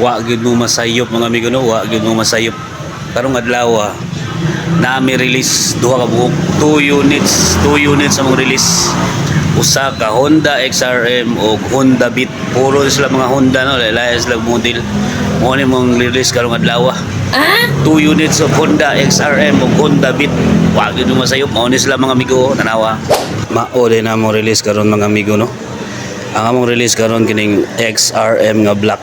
Wa gyud mo masayop mga amigo no, wa gyud mo masayop. Karong adlaw na may release duha ka buok, 2 units among release. Usa ka Honda XRM o Honda Beat, puro sila mga Honda no, lain sila model. Mo ni mong release karong adlaw. 2 units of Honda XRM o Honda Beat. Wa gyud mo masayop, mao ni sila mga amigo tanawa. Mao din na mo release karon mga amigo no. Ang among release karon kining XRM nga black,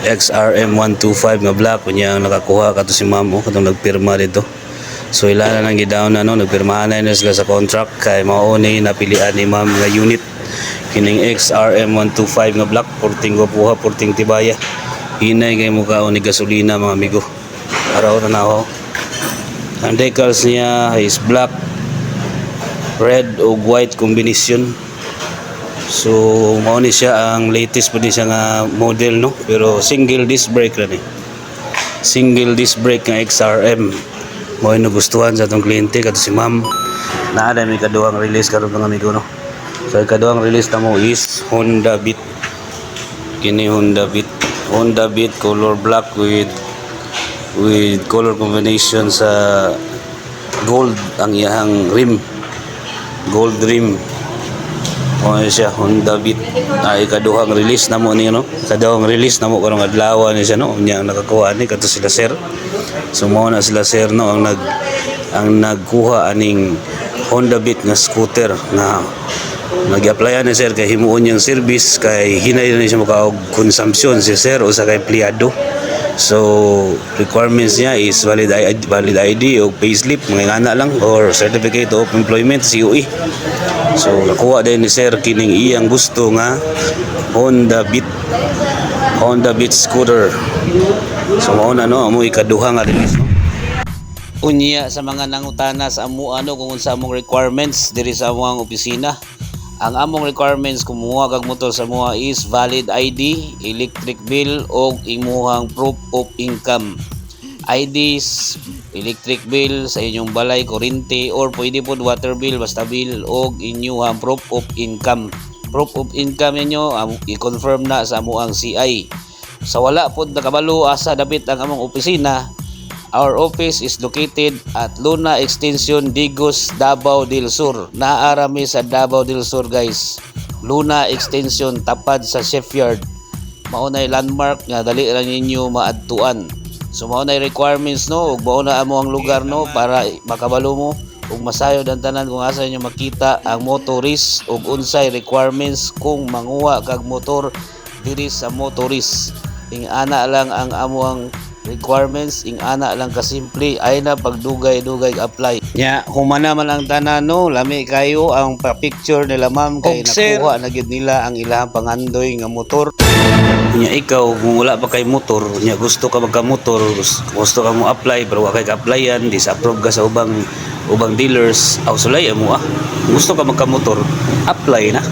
XRM 125 nga black kunya nakakuha kato si ma'am katong nagpirma dito. So ilan na nang gidaw na no, nagpirmahan na sila sa contract kay mao ni napilian ni ma'am nga unit kining XRM 125 nga black, porting gupuha, porting tibaya. Hinay kay mukhaon ni gasolina mga amigo. Araw na ako. Ang decals niya is black, red o white combination. So mao ni siya ang latest po ni siya nga model no, pero single disc brake ra ni. Single disc brake nga XRM. Mao ni gustuhan sa atong kliyente kadto si ma'am. Naa mi kaduhang release karon mga amigo no. So kaduhang release namo is Honda Beat. Kini Honda Beat. Honda Beat color black with color combination sa gold ang iyang rim. Gold rim. O siya Honda Beat ay kaduhang release namo ni no, kaduhang release namo karong adlaw ni siya no, unya nakakuha ni kadto sila sir. So mao na sila sir no ang nagkuha aning Honda Beat nga scooter na nag-applyan ni sir kay himuon niyang service kay hinay na siya makaog consumption si sir o sa kay empleyado. So requirements niya is valid ID o payslip mga ngana lang or certificate of employment COE. So nakuha din ni sir kining iyang gusto nga Honda Beat scooter. So mao na no amo ikaduha nga release no. Unya sa mga nangutana sa amo kung unsa among requirements diri sa among opisina. Ang among requirements kumuha kag motor sa moha is valid ID, electric bill o imuhang proof of income. IDs, electric bill sa inyong balay, kuryente or pwede pod water bill, basta bill o inyong proof of income. Proof of income ninyo i-confirm na sa amuang CI. Sa wala pod nakabalo asa dapit ang among opisina. Our office is located at Luna Extension, Digos, Davao del Sur. Naarami sa Davao del Sur guys. Luna Extension tapad sa Shipyard. Maunay landmark nga dali ra ninyo maadtuan. So maunay requirements no, ug mauna amo ang lugar no para makabalo mo ug masayod ang tanan kung asa inyo makita ang motorist ug unsay requirements kung manguha kag motor diri sa motorist. Ing ana lang ang amuang requirements, ing ana lang kasimple ay na pagdugay-dugay apply. Nya humana man ang tanan no, lami kayo ang pa-picture nila ma'am kay nakuha na gid nila ang ilahang pangandoy nga motor. Nya ikaw kung wala pa kay motor, nya gusto ka magka-motor, gusto ka mo apply pero wa kay ka-applyan, disapprove ka sa ubang dealers, aw sulay mo gusto ka magka-motor, apply na.